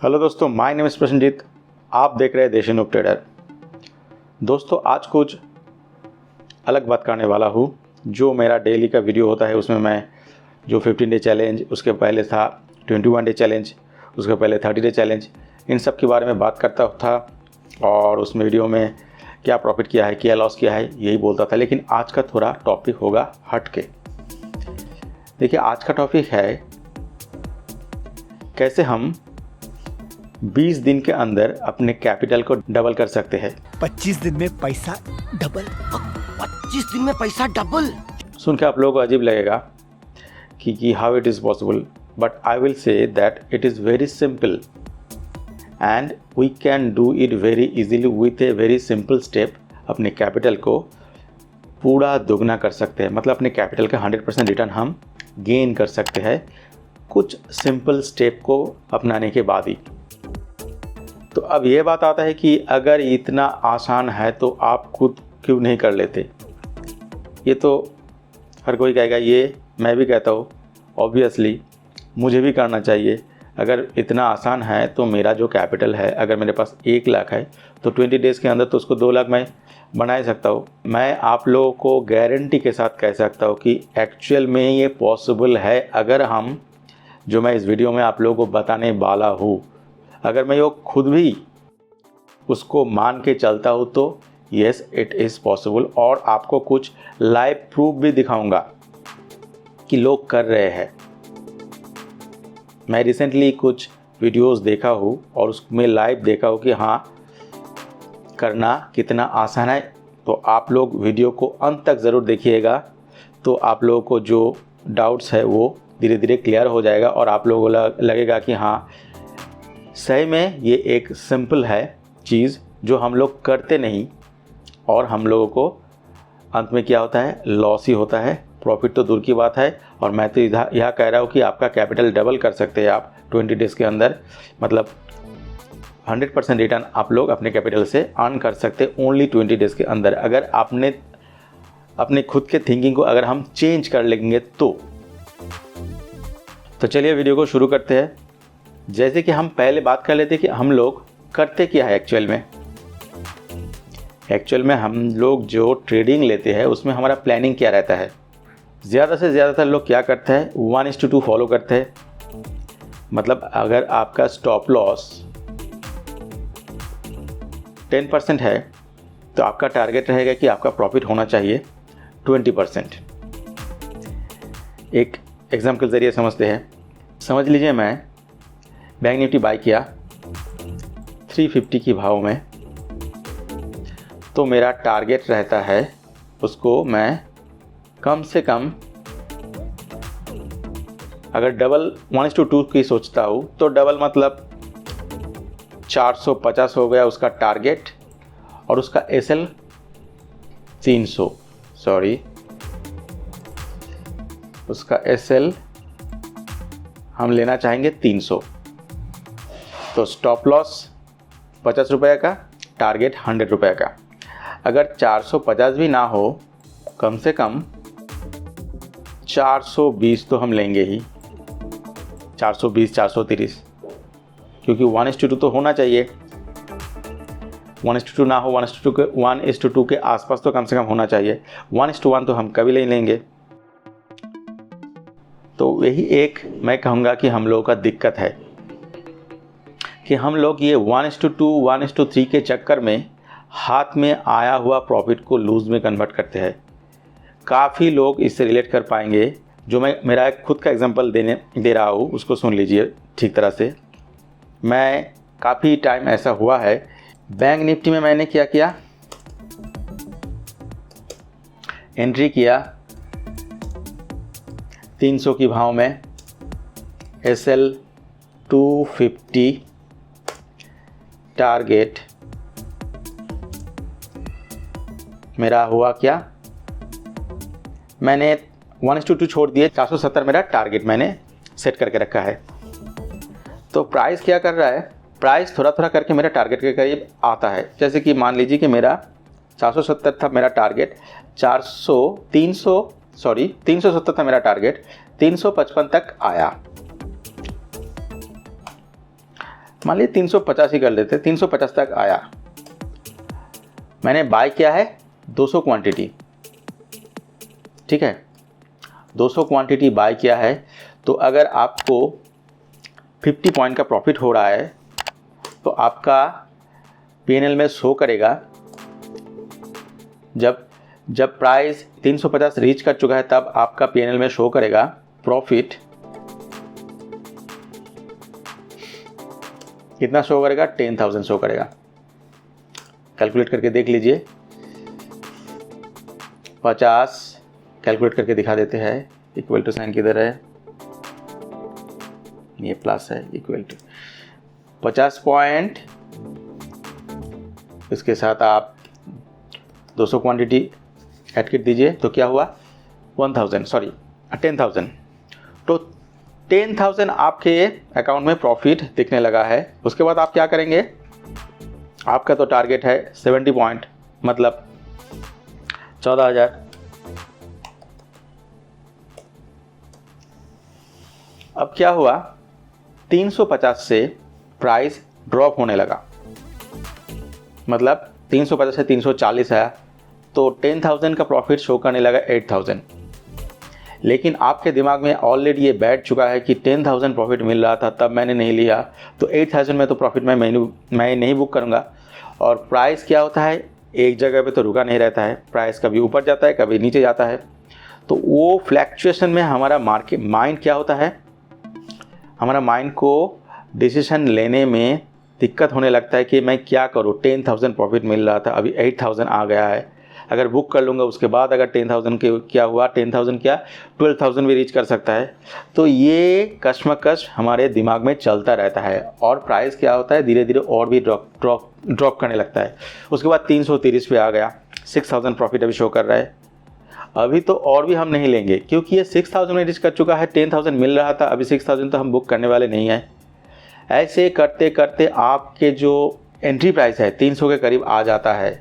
Hello दोस्तों, my name is Prasannajit. आप देख रहे हैं देशी नूब ट्रेडर। दोस्तों, आज कुछ अलग बात करने वाला हूँ। जो मेरा डेली का वीडियो होता है उसमें मैं जो 15 डे चैलेंज, उसके पहले था 21 डे चैलेंज, उसके पहले 30 डे चैलेंज, इन सब के बारे में बात करता था और उसमें वीडियो में क्या प्रॉफिट किया है, क्या लॉस किया है, यही बोलता था। लेकिन आज का थोड़ा टॉपिक होगा हट के। देखिए, आज का टॉपिक है कैसे हम 20 दिन के अंदर अपने कैपिटल को डबल कर सकते हैं। 25 दिन में पैसा डबल। 25 दिन में पैसा डबल। सुन के आप लोगों को अजीब लगेगा कि how it is possible, but I will say that it is very simple and we can do it very easily with a very simple step. अपने कैपिटल को पूरा दोगुना कर सकते हैं, मतलब अपने कैपिटल का 100% रिटर्न हम गेन कर सकते हैं कुछ सिंपल स्टेप को अपनाने के बाद ही। तो अब ये बात आता है कि अगर इतना आसान है तो आप खुद क्यों नहीं कर लेते। ये तो हर कोई कहेगा, ये मैं भी कहता हूँ, ऑब्वियसली मुझे भी करना चाहिए। अगर इतना आसान है तो मेरा जो कैपिटल है, अगर मेरे पास 1 लाख है तो 20 डेज़ के अंदर तो उसको 2 लाख मैं बना ही सकता हूँ। मैं आप लोगों को गारंटी के साथ कह सकता हूँ कि एक्चुअल में ये पॉसिबल है। अगर हम जो मैं इस वीडियो में आप लोगों को बताने वाला हूँ, अगर मैं ये खुद भी उसको मान के चलता हूँ तो येस इट इज़ पॉसिबल। और आपको कुछ लाइव प्रूफ भी दिखाऊंगा कि लोग कर रहे हैं। मैं रिसेंटली कुछ वीडियोस देखा हूँ और उसमें लाइव देखा हूँ कि हाँ, करना कितना आसान है। तो आप लोग वीडियो को अंत तक ज़रूर देखिएगा, तो आप लोगों को जो डाउट्स है वो धीरे धीरे क्लियर हो जाएगा और आप लोगों को लगेगा कि हाँ, सही में ये एक सिंपल है चीज़ जो हम लोग करते नहीं और हम लोगों को अंत में क्या होता है, लॉस ही होता है। प्रॉफिट तो दूर की बात है। और मैं तो यह कह रहा हूँ कि आपका कैपिटल डबल कर सकते हैं आप 20 डेज़ के अंदर, मतलब 100% रिटर्न आप लोग अपने कैपिटल से अर्न कर सकते हैं ओनली 20 डेज़ के अंदर। अगर आपने अपने खुद के थिंकिंग को अगर हम चेंज कर लेंगे तो चलिए वीडियो को शुरू करते हैं। जैसे कि हम पहले बात कर लेते कि हम लोग करते क्या है एक्चुअल में हम लोग जो ट्रेडिंग लेते हैं उसमें हमारा प्लानिंग क्या रहता है। ज़्यादा से ज़्यादातर लोग क्या करते हैं, 1:2 फॉलो करते हैं। मतलब अगर आपका स्टॉप लॉस 10% है तो आपका टारगेट रहेगा कि आपका प्रॉफिट होना चाहिए 20%। एक एग्जाम्पल के ज़रिए समझते हैं। समझ लीजिए मैं बैंक निफ्टी बाई किया 350 की भाव में, तो मेरा टारगेट रहता है उसको मैं कम से कम, अगर डबल 1:2 की सोचता हूँ तो डबल मतलब 450 हो गया उसका टारगेट और उसका एसएल 300, उसका एसएल हम लेना चाहेंगे 300। तो स्टॉप लॉस 50 रुपये का, टारगेट 100 रुपये का। अगर 450 भी ना हो, कम से कम 420 तो हम लेंगे ही, 420 430, क्योंकि 1:2 तो होना चाहिए। 1:2 ना हो, 1:2 के आसपास तो कम से कम होना चाहिए। 1:1 तो हम कभी नहीं लेंगे। तो यही एक मैं कहूँगा कि हम लोगों का दिक्कत है कि हम लोग ये 1:2 1:3 के चक्कर में हाथ में आया हुआ प्रॉफिट को लूज में कन्वर्ट करते हैं। काफ़ी लोग इससे रिलेट कर पाएंगे। जो मैं मेरा एक खुद का एग्जांपल दे रहा हूँ, उसको सुन लीजिए ठीक तरह से। मैं काफ़ी टाइम ऐसा हुआ है, बैंक निफ्टी में मैंने क्या किया, एंट्री किया 300 की भाव में, एसएल 250, टारगेट मेरा हुआ क्या, मैंने 1:2 छोड़ दिए, 470 मेरा टारगेट मैंने सेट करके रखा है। तो प्राइस क्या कर रहा है, प्राइस थोड़ा थोड़ा करके मेरा टारगेट के करीब आता है। जैसे कि मान लीजिए कि मेरा 470 था मेरा टारगेट, 370 था मेरा टारगेट, 355 तक आया। मान लीजिए 350 ही कर लेते, 350 तक आया, मैंने बाय किया है 200 क्वांटिटी, ठीक है, 200 क्वांटिटी बाय किया है। तो अगर आपको 50 पॉइंट का प्रॉफिट हो रहा है तो आपका P&L में शो करेगा, जब प्राइस 350 रीच कर चुका है तब आपका P&L में शो करेगा प्रॉफिट, कितना शो करेगा, 10,000 शो करेगा। कैलकुलेट करके देख लीजिए, 50 कैलकुलेट करके दिखा देते हैं, इक्वल टू साइन किधर है, ये प्लस है, इक्वल टू 50 पॉइंट, इसके साथ आप 200 क्वांटिटी ऐड कर दीजिए तो क्या हुआ 10,000। तो 10,000 आपके अकाउंट में प्रॉफिट दिखने लगा है। उसके बाद आप क्या करेंगे, आपका तो टारगेट है 70 पॉइंट, मतलब 14,000। अब क्या हुआ, 350 से प्राइस ड्रॉप होने लगा, मतलब 350 से 340 आया, तो 10,000 का प्रॉफिट शो करने लगा 8,000। लेकिन आपके दिमाग में ऑलरेडी ये बैठ चुका है कि 10,000 प्रॉफिट मिल रहा था तब मैंने नहीं लिया, तो 8,000 में तो प्रॉफिट मैं नहीं बुक करूँगा। और प्राइस क्या होता है, एक जगह पे तो रुका नहीं रहता है, प्राइस कभी ऊपर जाता है कभी नीचे जाता है। तो वो फ्लैक्चुएशन में हमारा माइंड क्या होता है, हमारा माइंड को डिसीजन लेने में दिक्कत होने लगता है कि मैं क्या करूँ, 10,000 प्रॉफिट मिल रहा था, अभी 8,000 आ गया है, अगर बुक कर लूँगा उसके बाद अगर 10,000 के क्या हुआ, 10,000 क्या 12,000 भी रीच कर सकता है। तो ये कश्मकश हमारे दिमाग में चलता रहता है और प्राइस क्या होता है धीरे धीरे और भी ड्रॉप करने लगता है। उसके बाद 330 पे आ गया, 6,000 प्रॉफिट अभी शो कर रहा है। अभी तो और भी हम नहीं लेंगे क्योंकि ये 6,000 में रीच कर चुका है, 10,000 मिल रहा था, अभी 6,000 तो हम बुक करने वाले नहीं हैं। ऐसे करते करते आपके जो एंट्री प्राइस है 300 के करीब आ जाता है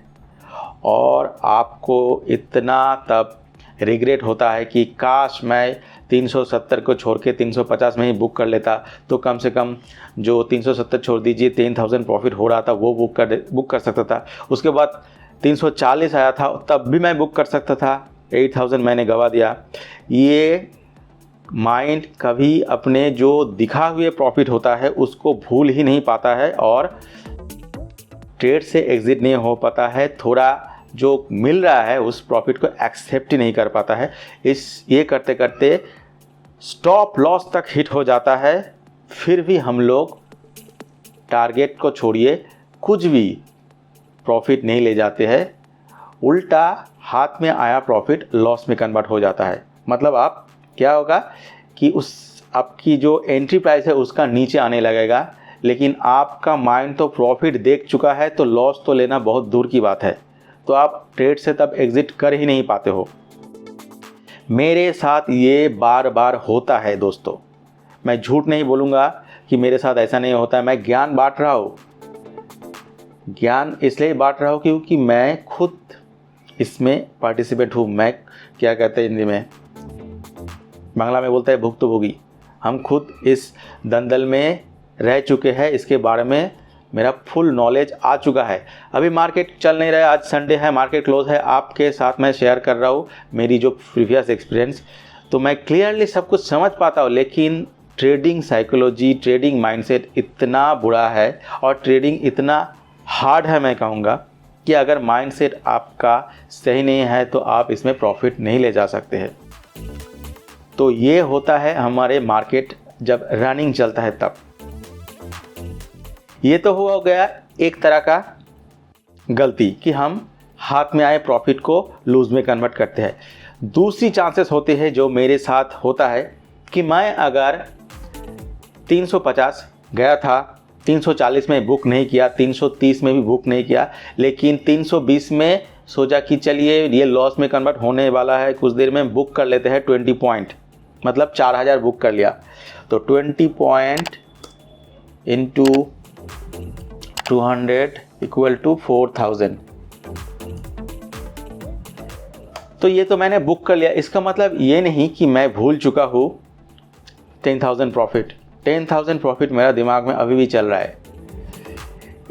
और आपको इतना तब रिग्रेट होता है कि काश मैं 370 को छोड़ के 350 में ही बुक कर लेता, तो कम से कम जो 370 छोड़ दीजिए 10,000 प्रॉफिट हो रहा था वो बुक कर सकता था। उसके बाद 340 आया था तब भी मैं बुक कर सकता था, 8,000 मैंने गवा दिया। ये माइंड कभी अपने जो दिखा हुए प्रॉफिट होता है उसको भूल ही नहीं पाता है और ट्रेड से एग्जिट नहीं हो पाता है, थोड़ा जो मिल रहा है उस प्रॉफिट को एक्सेप्ट ही नहीं कर पाता है। ये करते करते स्टॉप लॉस तक हिट हो जाता है, फिर भी हम लोग टारगेट को छोड़िए कुछ भी प्रॉफिट नहीं ले जाते हैं, उल्टा हाथ में आया प्रॉफिट लॉस में कन्वर्ट हो जाता है। मतलब आप क्या होगा कि उस आपकी जो एंट्री प्राइस है उसका नीचे आने लगेगा, लेकिन आपका माइंड तो प्रॉफिट देख चुका है तो लॉस तो लेना बहुत दूर की बात है, तो आप ट्रेड से तब एग्जिट कर ही नहीं पाते हो। मेरे साथ ये बार बार होता है दोस्तों, मैं झूठ नहीं बोलूँगा कि मेरे साथ ऐसा नहीं होता है। मैं ज्ञान बांट रहा हूँ, ज्ञान इसलिए बांट रहा हूँ क्योंकि मैं खुद इसमें पार्टिसिपेट हूँ। मैं क्या कहते हैं हिंदी में, बांग्ला में बोलता है भुक्तभोगी। हम खुद इस दलदल में रह चुके हैं, इसके बारे में मेरा फुल नॉलेज आ चुका है। अभी मार्केट चल नहीं रहा है, आज संडे है, मार्केट क्लोज है, आपके साथ मैं शेयर कर रहा हूँ मेरी जो प्रीवियस एक्सपीरियंस, तो मैं क्लियरली सब कुछ समझ पाता हूँ। लेकिन ट्रेडिंग साइकोलॉजी, ट्रेडिंग माइंडसेट इतना बुरा है और ट्रेडिंग इतना हार्ड है, मैं कहूँगा कि अगर माइंडसेट आपका सही नहीं है तो आप इसमें प्रॉफिट नहीं ले जा सकते हैं। तो ये होता है हमारे मार्केट जब रनिंग चलता है तब। ये तो हो गया एक तरह का गलती कि हम हाथ में आए प्रॉफिट को लूज में कन्वर्ट करते हैं। दूसरी चांसेस होते हैं जो मेरे साथ होता है कि मैं अगर 350 गया था, 340 में बुक नहीं किया, 330 में भी बुक नहीं किया, लेकिन 320 में सोचा कि चलिए ये लॉस में कन्वर्ट होने वाला है, कुछ देर में बुक कर लेते हैं 20 पॉइंट, मतलब 4,000 बुक कर लिया। तो 20 पॉइंट इंटू 200 इक्वल टू 4,000। तो ये तो मैंने बुक कर लिया। इसका मतलब ये नहीं कि मैं भूल चुका हूँ 10,000 प्रॉफिट। 10,000 प्रॉफिट मेरा दिमाग में अभी भी चल रहा है।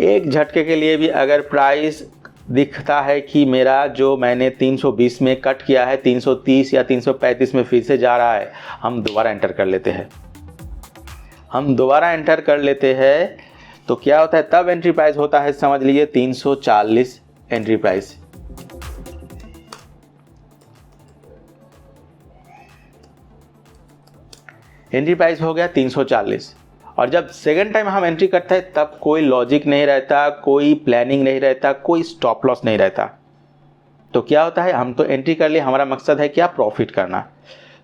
एक झटके के लिए भी अगर प्राइस दिखता है कि मेरा जो मैंने 320 में कट किया है 330 या 335 में फिर से जा रहा है, हम दोबारा एंटर कर लेते हैं। तो क्या होता है, तब एंट्री प्राइस होता है, समझ लीजिए 340 एंट्री प्राइस। एंट्री प्राइस हो गया 340। और जब सेकंड टाइम हम एंट्री करते हैं तब कोई लॉजिक नहीं रहता, कोई प्लानिंग नहीं रहता, कोई स्टॉप लॉस नहीं रहता। तो क्या होता है, हम तो एंट्री कर लिए, हमारा मकसद है क्या, प्रॉफिट करना।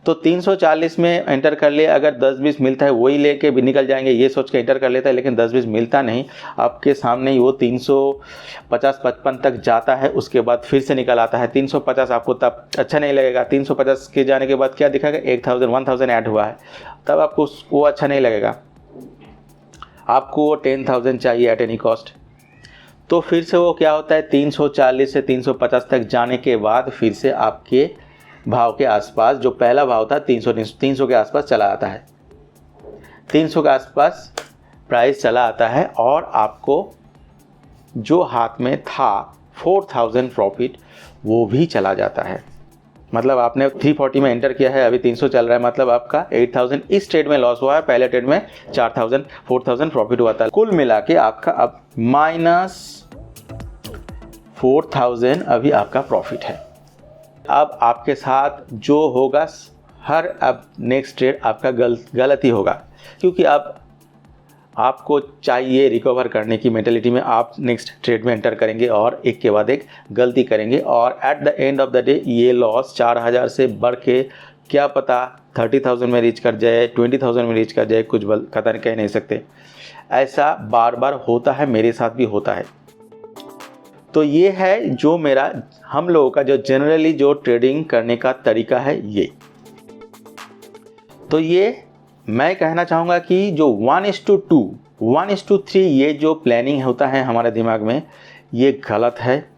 तो 340 में एंटर कर लिए, अगर 10-20 मिलता है वही लेके भी निकल जाएंगे, ये सोच के एंटर कर लेता है, लेकिन 10-20 मिलता नहीं, आपके सामने ही वो 350-55 तक जाता है, उसके बाद फिर से निकल आता है 350। आपको तब अच्छा नहीं लगेगा। 350 के जाने के बाद क्या दिखाएगा, 1000 ऐड हुआ है, तब आपको वो अच्छा नहीं लगेगा, आपको 10,000 चाहिए एट एनी कॉस्ट। तो फिर से वो क्या होता है, 340 से 350 तक जाने के बाद फिर से आपके भाव के आसपास, जो पहला भाव था 300 के आसपास चला आता है। 300 के आसपास प्राइस चला आता है और आपको जो हाथ में था 4000 प्रॉफिट वो भी चला जाता है। मतलब आपने 340 में एंटर किया है, अभी 300 चल रहा है, मतलब आपका 8000 इस ट्रेड में लॉस हुआ है, पहले ट्रेड में 4000 प्रॉफिट हुआ था। कुल मिला के आपका अब -4000 अभी आपका प्रॉफिट है। अब आपके साथ जो होगा, अब नेक्स्ट ट्रेड आपका गलत ही होगा, क्योंकि अब आपको चाहिए रिकवर करने की मेंटालिटी में आप नेक्स्ट ट्रेड में एंटर करेंगे और एक के बाद एक गलती करेंगे, और at the end of the day ये लॉस 4000 से बढ़ के क्या पता 30,000 में रीच कर जाए, 20,000 में रीच कर जाए, कुछ पता नहीं, कह नहीं सकते। ऐसा बार बार होता है, मेरे साथ भी होता है। तो ये है जो हम लोगों का जो जनरली जो ट्रेडिंग करने का तरीका है ये। तो ये मैं कहना चाहूँगा कि जो 1:2, 1:3 ये जो प्लानिंग होता है हमारे दिमाग में, ये गलत है।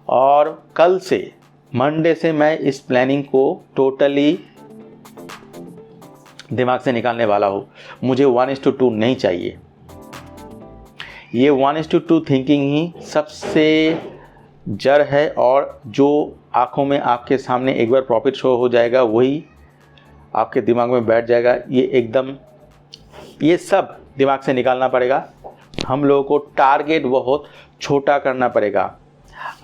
और कल से, मंडे से मैं इस प्लानिंग को टोटली दिमाग से निकालने वाला हूँ। मुझे 1:2 नहीं चाहिए। ये 1:2 थिंकिंग ही सबसे जड़ है, और जो आंखों में आपके सामने एक बार प्रॉफिट शो हो जाएगा वही आपके दिमाग में बैठ जाएगा। ये सब दिमाग से निकालना पड़ेगा। हम लोगों को टारगेट बहुत छोटा करना पड़ेगा।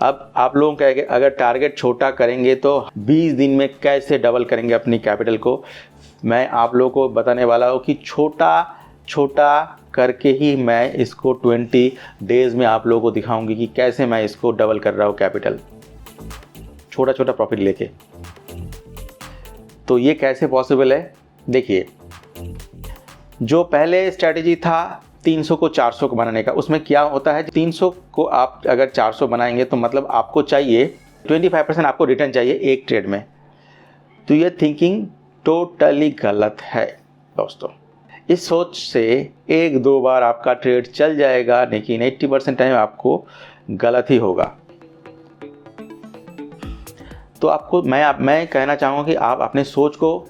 अब आप लोग कहेंगे अगर टारगेट छोटा करेंगे तो 20 दिन में कैसे डबल करेंगे अपनी कैपिटल को। मैं आप लोगों को बताने वाला हूँ कि छोटा करके ही मैं इसको 20 डेज़ में आप लोगों को दिखाऊंगी कि कैसे मैं इसको डबल कर रहा हूँ कैपिटल, छोटा प्रॉफिट लेके। तो ये कैसे पॉसिबल है, देखिए, जो पहले स्ट्रैटेजी था 300 को 400 को बनाने का, उसमें क्या होता है, 300 को आप अगर 400 बनाएंगे तो मतलब आपको चाहिए 25% आपको रिटर्न चाहिए एक ट्रेड में। तो ये थिंकिंग टोटली गलत है दोस्तों। इस सोच से 1-2 बार आपका ट्रेड चल जाएगा, लेकिन 80% टाइम आपको गलत ही होगा। तो आपको मैं कहना चाहूँगा कि आप अपने सोच को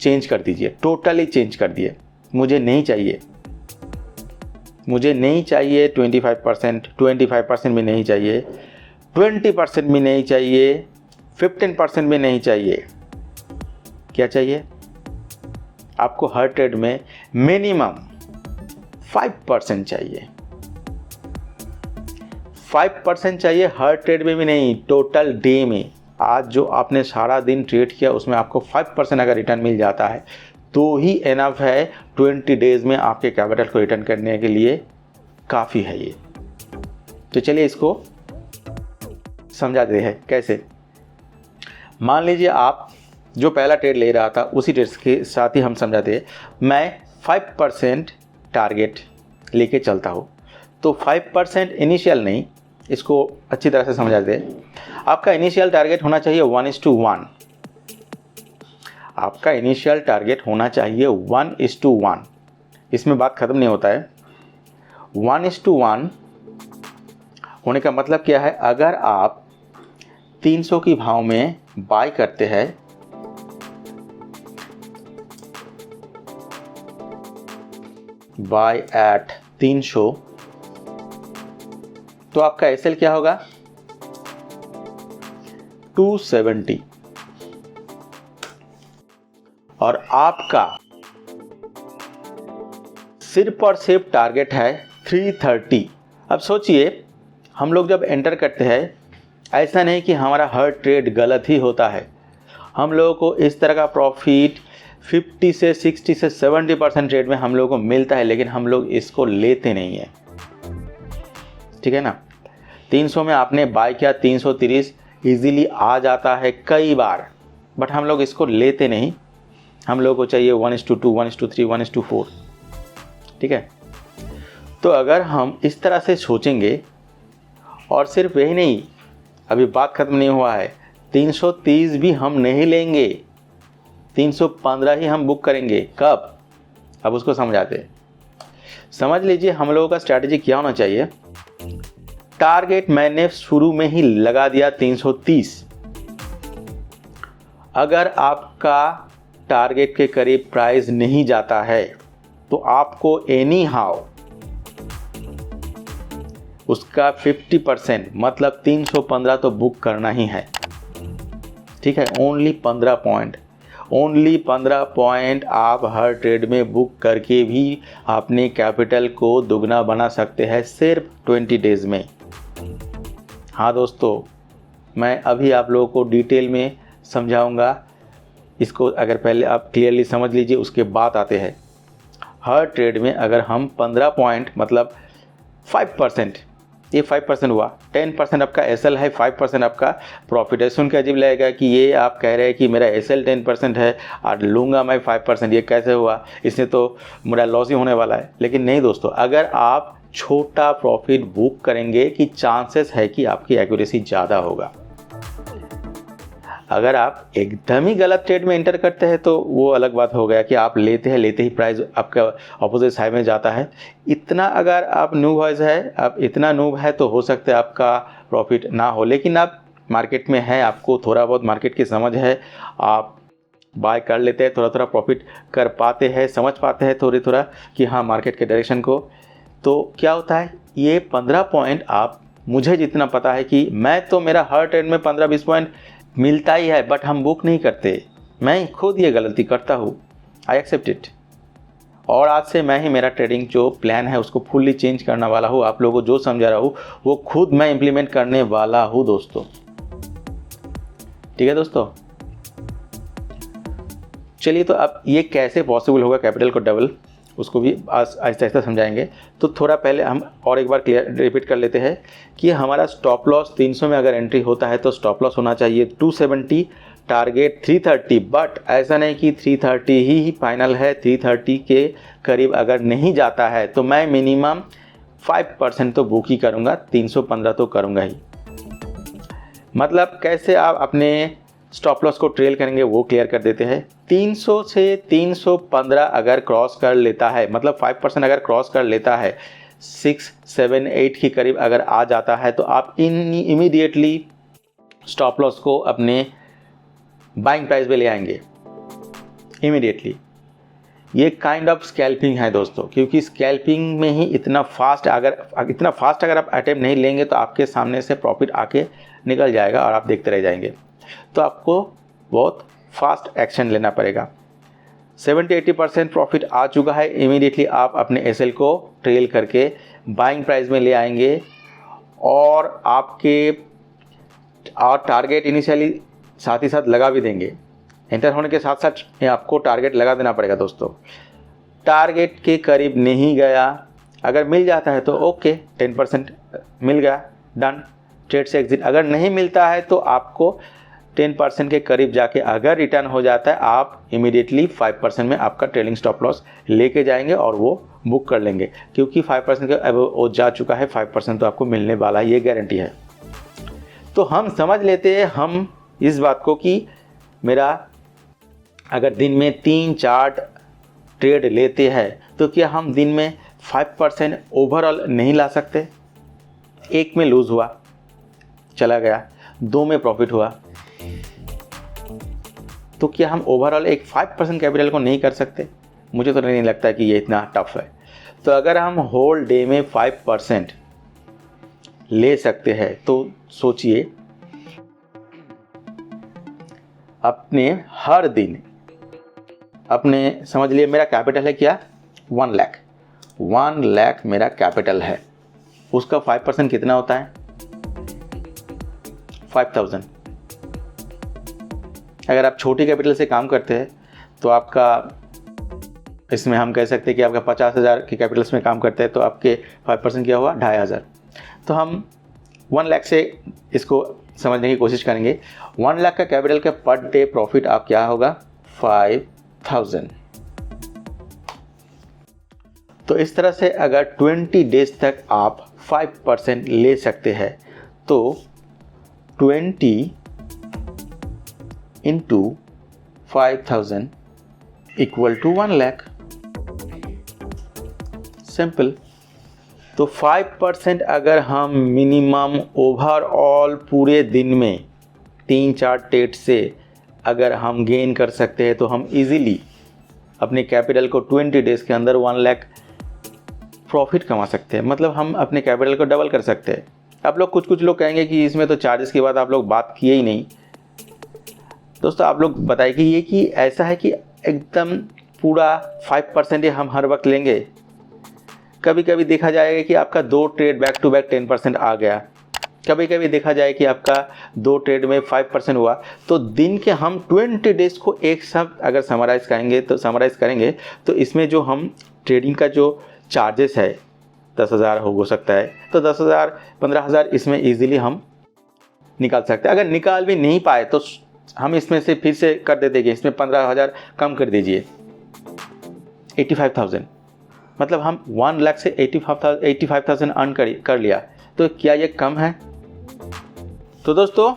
चेंज कर दीजिए, टोटली चेंज कर दिए। मुझे नहीं चाहिए 25% भी नहीं चाहिए, 20% भी नहीं चाहिए, 15% भी नहीं चाहिए। क्या चाहिए आपको? हर ट्रेड में मिनिमम 5% चाहिए। 5% चाहिए, हर ट्रेड में भी नहीं, टोटल डे में। आज जो आपने सारा दिन ट्रेड किया उसमें आपको 5% अगर रिटर्न मिल जाता है तो ही एनफ है 20 डेज़ में आपके कैपिटल को रिटर्न करने के लिए काफ़ी है ये। तो चलिए इसको समझाते हैं कैसे। मान लीजिए आप जो पहला ट्रेड ले रहा था उसी ट्रेड के साथ ही हम समझाते हैं। मैं 5% टारगेट लेके चलता हूँ, तो 5% इनिशियल नहीं, इसको अच्छी तरह से समझाते हैं। आपका इनिशियल टारगेट होना चाहिए 1:1। आपका इनिशियल टारगेट होना चाहिए 1:1। इसमें बात ख़त्म नहीं होता है। 1:1 होने का मतलब क्या है? अगर आप 300 की भाव में बाय करते हैं, बाय एट 300, तो आपका एसएल क्या होगा 270 और आपका सिर्फ और सिर्फ टारगेट है 330। अब सोचिए, हम लोग जब एंटर करते हैं, ऐसा नहीं कि हमारा हर ट्रेड गलत ही होता है। हम लोगों को इस तरह का प्रॉफिट 50 से 60 से 70% ट्रेड में हम लोगों को मिलता है, लेकिन हम लोग इसको लेते नहीं हैं। ठीक है ना। 300 में आपने बाय किया, 330 इजीली आ जाता है कई बार, बट हम लोग इसको लेते नहीं। हम लोगों को चाहिए 1:2, 1:3, 1:4। ठीक है। तो अगर हम इस तरह से सोचेंगे, और सिर्फ यही नहीं, अभी बात खत्म नहीं हुआ है, 330 भी हम नहीं लेंगे, 315 ही हम बुक करेंगे। कब? अब उसको समझाते हैं। समझ लीजिए हम लोगों का स्ट्रैटेजी क्या होना चाहिए। टारगेट मैंने शुरू में ही लगा दिया 330। अगर आपका टारगेट के करीब प्राइस नहीं जाता है तो आपको एनी हाउ उसका 50% मतलब 315 तो बुक करना ही है। ठीक है। ओनली 15 पॉइंट, ओनली 15 पॉइंट आप हर ट्रेड में बुक करके भी अपने कैपिटल को दुगना बना सकते हैं सिर्फ 20 डेज में। हाँ दोस्तों, मैं अभी आप लोगों को डिटेल में समझाऊंगा। इसको अगर पहले आप क्लियरली समझ लीजिए, उसके बाद आते हैं। हर ट्रेड में अगर हम 15 पॉइंट मतलब 5%, ये 5% हुआ, 10% आपका एसएल है, 5% आपका प्रॉफिट है। सुन के अजीब लगेगा कि ये आप कह रहे हैं कि मेरा एसएल 10% है और लूँगा मैं 5%, ये कैसे हुआ, इससे तो मेरा लॉस ही होने वाला है। लेकिन नहीं दोस्तों, अगर आप छोटा प्रॉफिट बुक करेंगे कि चांसेस है कि आपकी एक्यूरेसी ज़्यादा होगा। अगर आप एकदम ही गलत ट्रेड में एंटर करते हैं तो वो अलग बात हो गया कि आप लेते ही प्राइस आपका अपोजिट साइड में जाता है। इतना अगर आप नूब है, आप इतना नूब है तो हो सकता है आपका प्रॉफिट ना हो, लेकिन आप मार्केट में है, आपको थोड़ा बहुत मार्केट की समझ है, आप बाय कर लेते हैं, थोड़ा थोड़ा प्रॉफिट कर पाते हैं, समझ पाते हैं थोड़ा कि हाँ मार्केट के डायरेक्शन को। तो क्या होता है, ये 15 पॉइंट आप, मुझे जितना पता है कि मैं तो मेरा हर ट्रेड में 15-20 पॉइंट मिलता ही है, बट हम बुक नहीं करते। मैं खुद ये गलती करता हूँ, आई एक्सेप्ट इट। और आज से मैं ही मेरा ट्रेडिंग जो प्लान है उसको फुल्ली चेंज करने वाला हूँ। आप लोगों को जो समझा रहा हूँ वो खुद मैं इम्प्लीमेंट करने वाला हूँ दोस्तों। ठीक है दोस्तों, चलिए तो अब ये कैसे पॉसिबल होगा कैपिटल को डबल, उसको भी आहिस्ता आहिस्ता समझाएंगे। तो थोड़ा पहले हम और एक बार क्लियर रिपीट कर लेते हैं कि हमारा स्टॉप लॉस 300 में अगर एंट्री होता है तो स्टॉप लॉस होना चाहिए 270, टारगेट 330। बट ऐसा नहीं कि 330 ही फाइनल है, 330 के करीब अगर नहीं जाता है तो मैं मिनिमम 5% तो बुक ही करूँगा, 315 तो करूँगा ही। मतलब कैसे आप अपने स्टॉप लॉस को ट्रेल करेंगे वो क्लियर कर देते हैं। 300 से 315 अगर क्रॉस कर लेता है, मतलब 5% अगर क्रॉस कर लेता है, 6, 7, 8 के करीब अगर आ जाता है तो आप इमीडिएटली स्टॉप लॉस को अपने बाइंग प्राइस पे ले आएंगे इमीडिएटली। ये काइंड ऑफ स्कैल्पिंग है दोस्तों, क्योंकि स्कैल्पिंग में ही इतना फास्ट अगर आप अटेम्प्ट नहीं लेंगे तो आपके सामने से प्रॉफिट आके निकल जाएगा और आप देखते रह जाएंगे। तो आपको बहुत फास्ट एक्शन लेना पड़ेगा। 70-80% प्रॉफिट आ चुका है, इमीडिएटली आप अपने एसएल को ट्रेल करके बाइंग प्राइस में ले आएंगे और आपके टारगेट इनिशियली साथ ही साथ लगा भी देंगे। एंटर होने के साथ साथ आपको टारगेट लगा देना पड़ेगा दोस्तों। टारगेट के करीब नहीं गया, अगर मिल जाता है तो ओके, 10% मिल गया, डन, ट्रेड से एग्जिट। अगर नहीं मिलता है तो आपको 10% के करीब जाके अगर रिटर्न हो जाता है, आप इमीडिएटली 5% में आपका ट्रेलिंग स्टॉप लॉस लेके जाएंगे और वो बुक कर लेंगे, क्योंकि 5% का अब वो जा चुका है, 5% तो आपको मिलने वाला है, ये गारंटी है। तो हम समझ लेते हैं हम इस बात को कि मेरा अगर दिन में 3-4 ट्रेड लेते हैं तो क्या हम दिन में 5% ओवरऑल नहीं ला सकते? एक में लूज़ हुआ, चला गया, 2 में प्रॉफिट हुआ, तो क्या हम ओवरऑल एक 5% कैपिटल को नहीं कर सकते? मुझे तो नहीं लगता कि ये इतना टफ है। तो अगर हम होल डे में 5% ले सकते हैं। तो सोचिए, अपने हर दिन अपने समझ लिए मेरा कैपिटल है क्या, 1 लाख। 1 लाख मेरा कैपिटल है, उसका 5% कितना होता है, 5000। अगर आप छोटी कैपिटल से काम करते हैं तो आपका, इसमें हम कह सकते हैं कि आपका 50,000 के कैपिटल्स में काम करते हैं तो आपके 5% क्या हुआ, 2500। तो हम 1 लाख से इसको समझने की कोशिश करेंगे। 1 लाख का कैपिटल का पर डे प्रॉफिट आप क्या होगा, 5000। तो इस तरह से अगर 20 डेज तक आप 5% ले सकते हैं तो 20 into 5000 equal to 1 lakh. Simple. तो 5% अगर हम मिनिमम ओवरऑल पूरे दिन में 3-4 ट्रेड से अगर हम गेन कर सकते हैं तो हम इजीली अपने कैपिटल को 20 डेज़ के अंदर 1 लाख प्रॉफिट कमा सकते हैं। मतलब हम अपने कैपिटल को डबल कर सकते हैं। अब लोग कुछ लोग कहेंगे कि इसमें तो चार्जेस की बात आप लोग बात किए ही नहीं। दोस्तों आप लोग बताइए कि ये कि ऐसा है कि एकदम पूरा 5% ही हम हर वक्त लेंगे। कभी कभी देखा जाएगा कि आपका 2 ट्रेड बैक टू बैक 10% आ गया, कभी कभी देखा जाए कि आपका 2 ट्रेड में 5% हुआ। तो दिन के हम 20 डेज़ को एक साथ अगर समराइज़ करेंगे तो इसमें जो हम ट्रेडिंग का जो चार्जेस है 10,000 हो सकता है, तो 10,000 15,000 इसमें इजीली हम निकाल सकते हैं। अगर निकाल भी नहीं पाए तो हम इसमें से फिर से कर दे देंगे, इसमें 15,000 कम कर दीजिए, 85,000। मतलब हम 1 लाख से 85,000 अर्न कर लिया। तो क्या ये कम है? तो दोस्तों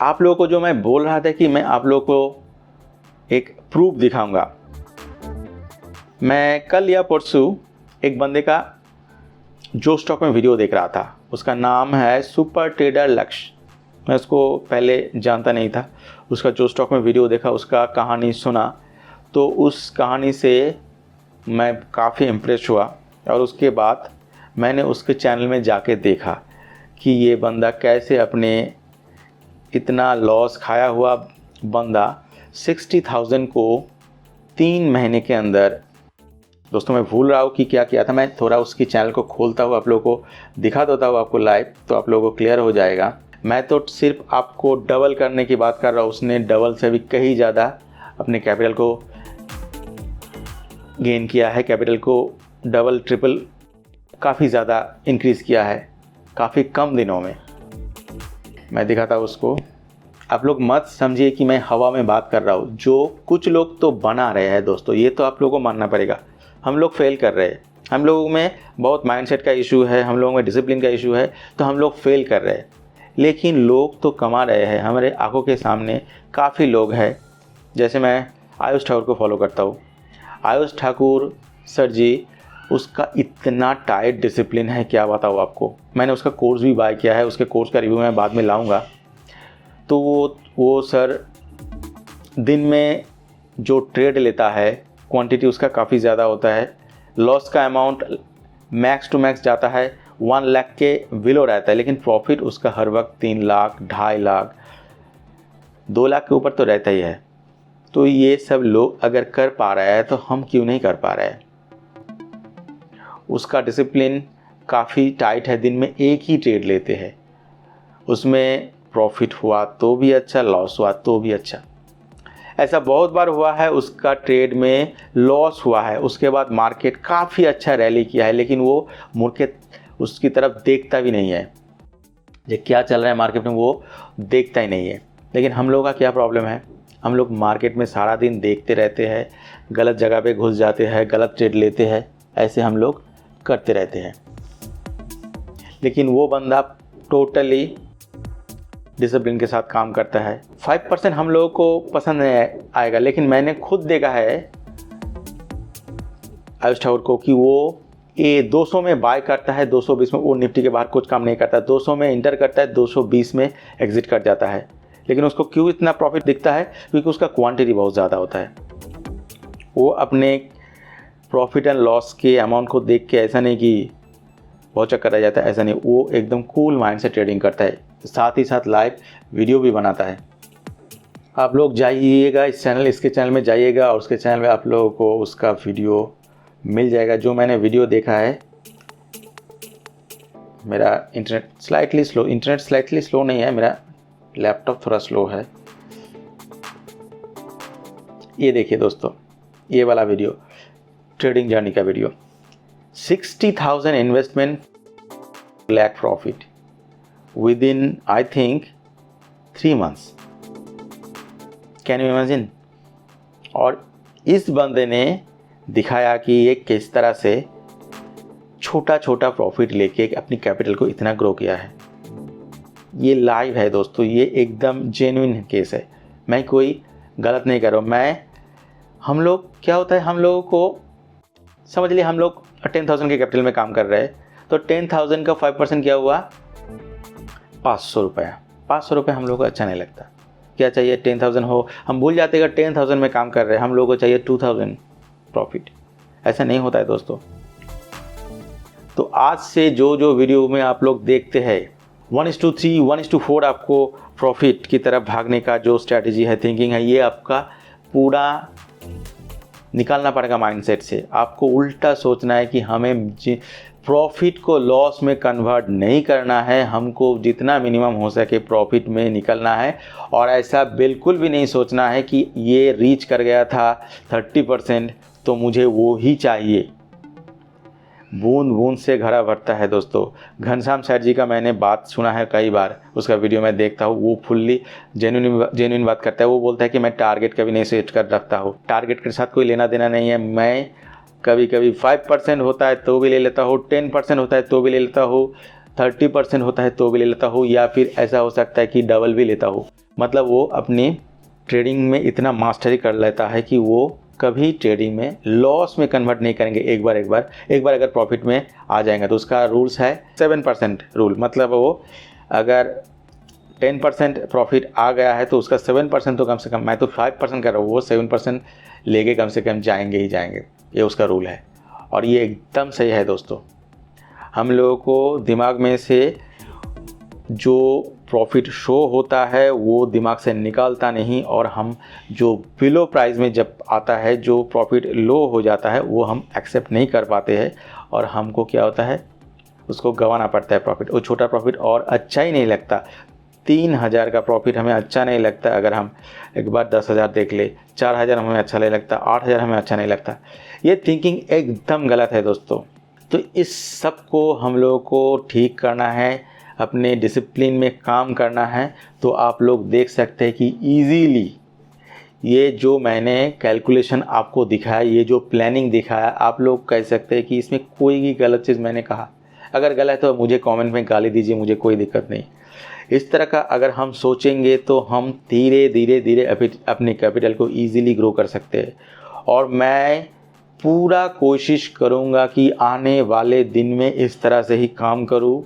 आप लोगों को जो मैं बोल रहा था कि मैं आप लोगों को एक प्रूफ दिखाऊंगा। मैं कल या परसों एक बंदे का जो स्टॉक में वीडियो देख रहा था, उसका नाम है सुपर ट्रेडर लक्ष्य। मैं उसको पहले जानता नहीं था। उसका जो स्टॉक में वीडियो देखा, उसका कहानी सुना, तो उस कहानी से मैं काफ़ी इम्प्रेस हुआ। और उसके बाद मैंने उसके चैनल में जाके देखा कि ये बंदा कैसे अपने इतना लॉस खाया हुआ बंदा 60,000 को 3 महीने के अंदर, दोस्तों मैं भूल रहा हूँ कि क्या किया था। मैं थोड़ा उसकी चैनल को खोलता हूँ, आप लोगों को दिखा देता हूँ आपको लाइव, तो आप लोगों को क्लियर हो जाएगा। मैं तो सिर्फ आपको डबल करने की बात कर रहा हूँ, उसने डबल से भी कहीं ज़्यादा अपने कैपिटल को गेन किया है। कैपिटल को डबल ट्रिपल काफ़ी ज़्यादा इंक्रीज़ किया है काफ़ी कम दिनों में। मैं दिखाता हूँ उसको। आप लोग मत समझिए कि मैं हवा में बात कर रहा हूँ। जो कुछ लोग तो बना रहे हैं दोस्तों, ये तो आप लोगों को मानना पड़ेगा। हम लोग फेल कर रहे हैं, हम लोगों में बहुत माइंडसेट का इशू है, हम लोगों में डिसिप्लिन का इशू है, तो हम लोग फेल कर रहे हैं। लेकिन लोग तो कमा रहे हैं। हमारे आंखों के सामने काफ़ी लोग हैं। जैसे मैं आयुष ठाकुर को फॉलो करता हूँ। आयुष ठाकुर सर जी, उसका इतना टाइट डिसिप्लिन है, क्या बताऊँ आपको। मैंने उसका कोर्स भी बाय किया है, उसके कोर्स का रिव्यू मैं बाद में लाऊंगा। तो वो सर दिन में जो ट्रेड लेता है, क्वांटिटी उसका काफ़ी ज़्यादा होता है। लॉस का अमाउंट मैक्स टू मैक्स जाता है 1 लाख के बिलो रहता है, लेकिन प्रॉफिट उसका हर वक्त 3 लाख, 2.5 लाख, 2 लाख के ऊपर तो रहता ही है। तो ये सब लोग अगर कर पा रहा है तो हम क्यों नहीं कर पा रहे हैं। उसका डिसिप्लिन काफ़ी टाइट है। दिन में एक ही ट्रेड लेते हैं, उसमें प्रॉफिट हुआ तो भी अच्छा, लॉस हुआ तो भी अच्छा। ऐसा बहुत बार हुआ है, उसका ट्रेड में लॉस हुआ है, उसके बाद मार्केट काफ़ी अच्छा रैली किया है, लेकिन वो मुड़ के उसकी तरफ देखता भी नहीं है। ये क्या चल रहा है मार्केट में वो देखता ही नहीं है। लेकिन हम लोगों का क्या प्रॉब्लम है, हम लोग मार्केट में सारा दिन देखते रहते हैं, गलत जगह पे घुस जाते हैं, गलत ट्रेड लेते हैं, ऐसे हम लोग करते रहते हैं। लेकिन वो बंदा टोटली डिसिप्लिन के साथ काम करता है। 5% हम लोगों को पसंद नहीं आएगा, लेकिन मैंने खुद देखा है आयुष ठाकुर को कि वो ये 200 में बाय करता है, 220 में वो निफ्टी के बाहर कुछ काम नहीं करता, 200 में इंटर करता है, 220 में एग्जिट कर जाता है। लेकिन उसको क्यों इतना प्रॉफिट दिखता है? क्योंकि उसका क्वांटिटी बहुत ज़्यादा होता है। वो अपने प्रॉफिट एंड लॉस के अमाउंट को देख के ऐसा नहीं कि बहुत चक्कर रह जाता है, ऐसा नहीं, वो एकदम कूल माइंड से ट्रेडिंग करता है, साथ ही साथ लाइव वीडियो भी बनाता है। आप लोग जाइएगा इसके चैनल में जाइएगा और उसके चैनल में आप लोगों को उसका वीडियो मिल जाएगा। जो मैंने वीडियो देखा है, मेरा इंटरनेट स्लाइटली स्लो नहीं है, मेरा लैपटॉप थोड़ा स्लो है। ये देखिए दोस्तों, ये वाला वीडियो ट्रेडिंग जर्नी का video, 60,000 investment, lakh profit with in I think 3 months। Can you imagine? और इस बंदे ने दिखाया कि ये किस तरह से छोटा छोटा प्रॉफिट लेके अपनी कैपिटल को इतना ग्रो किया है। ये लाइव है दोस्तों, ये एकदम जेन्युइन केस है, मैं कोई गलत नहीं कर रहा हूँ। हम लोग क्या होता है, हम लोगों को समझ लिए हम लोग 10,000 के कैपिटल में काम कर रहे हैं, तो 10,000 का 5% क्या हुआ, 500 रुपया। 500 रुपये हम लोग को अच्छा नहीं लगता, क्या चाहिए 10,000 हो, हम भूल जाते हैं 10,000 में काम कर रहे हैं, हम लोगों को चाहिए 2,000 प्रॉफिट। ऐसा नहीं होता है दोस्तों। तो आज से जो वीडियो में आप लोग देखते हैं 1:3, 1:4 आपको प्रॉफिट की तरफ भागने का जो स्ट्रैटेजी है, थिंकिंग है, ये आपका पूरा निकालना पड़ेगा माइंडसेट से। आपको उल्टा सोचना है कि हमें प्रॉफिट को लॉस में कन्वर्ट नहीं करना है, हमको जितना मिनिमम हो सके प्रॉफिट में निकलना है। और ऐसा बिल्कुल भी नहीं सोचना है कि ये रीच कर गया था 30% तो मुझे वो ही चाहिए। बूंद बूंद से घड़ा भरता है दोस्तों। घनश्याम सेठ जी का मैंने बात सुना है कई बार, उसका वीडियो मैं देखता हूँ, वो फुल्ली जेन्युइन बात करता है। वो बोलता है कि मैं टारगेट कभी नहीं सेट कर रखता हूँ, टारगेट के साथ कोई लेना देना नहीं है। मैं कभी कभी 5% होता है तो भी ले लेता हूँ, 10% होता है तो भी ले लेता हूँ, 30% होता है तो भी ले लेता हूँ, या फिर ऐसा हो सकता है कि डबल भी लेता हूँ। मतलब वो अपनी ट्रेडिंग में इतना मास्टरी कर लेता है कि वो कभी ट्रेडिंग में लॉस में कन्वर्ट नहीं करेंगे। एक बार अगर प्रॉफिट में आ जाएंगे तो उसका रूल्स है 7% रूल। मतलब वो अगर 10% प्रॉफिट आ गया है तो उसका 7% तो कम से कम, मैं तो 5% कर रहा हूँ, वो 7% लेके कम से कम जाएंगे ही जाएंगे, ये उसका रूल है। और ये एकदम सही है दोस्तों। हम लोगों को दिमाग में से जो प्रॉफिट शो होता है वो दिमाग से निकालता नहीं, और हम जो बिलो प्राइस में जब आता है, जो प्रॉफिट लो हो जाता है, वो हम एक्सेप्ट नहीं कर पाते हैं, और हमको क्या होता है, उसको गंवाना पड़ता है प्रॉफिट। वो छोटा प्रॉफिट और अच्छा ही नहीं लगता। 3,000 का प्रॉफिट हमें अच्छा नहीं लगता अगर हम एक बार 10,000 देख ले, 4,000 हमें अच्छा नहीं लगता, 8,000 हमें अच्छा नहीं लगता। ये थिंकिंग एकदम गलत है दोस्तों। तो इस सब को हम लोगों को ठीक करना है, अपने डिसिप्लिन में काम करना है। तो आप लोग देख सकते हैं कि ईजीली ये जो मैंने कैलकुलेशन आपको दिखाया, ये जो प्लानिंग दिखाया, आप लोग कह सकते हैं कि इसमें कोई भी गलत चीज़ मैंने कहा। अगर गलत है तो मुझे कमेंट में गाली दीजिए, मुझे कोई दिक्कत नहीं। इस तरह का अगर हम सोचेंगे तो हम धीरे धीरे अपने कैपिटल को ईजीली ग्रो कर सकते हैं। और मैं पूरा कोशिश करूँगा कि आने वाले दिन में इस तरह से ही काम करूँ।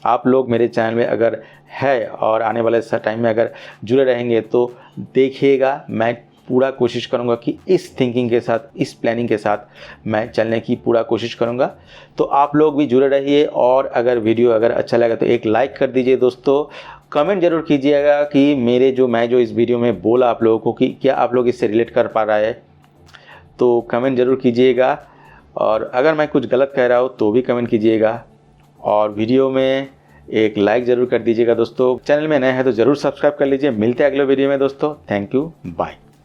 आप लोग मेरे चैनल में अगर है और आने वाले टाइम में अगर जुड़े रहेंगे तो देखिएगा, मैं पूरा कोशिश करूंगा कि इस थिंकिंग के साथ, इस प्लानिंग के साथ मैं चलने की पूरा कोशिश करूंगा। तो आप लोग भी जुड़े रहिए, और अगर वीडियो अगर अच्छा लगा तो एक लाइक कर दीजिए दोस्तों। कमेंट जरूर कीजिएगा कि मैं जो इस वीडियो में बोला आप लोगों को, कि क्या आप लोग इससे रिलेट कर पा रहा है, तो कमेंट जरूर कीजिएगा। और अगर मैं कुछ गलत कह रहा हूँ तो भी कमेंट कीजिएगा, और वीडियो में एक लाइक ज़रूर कर दीजिएगा दोस्तों। चैनल में नए हैं तो ज़रूर सब्सक्राइब कर लीजिए। मिलते हैं अगले वीडियो में दोस्तों। Thank you, bye.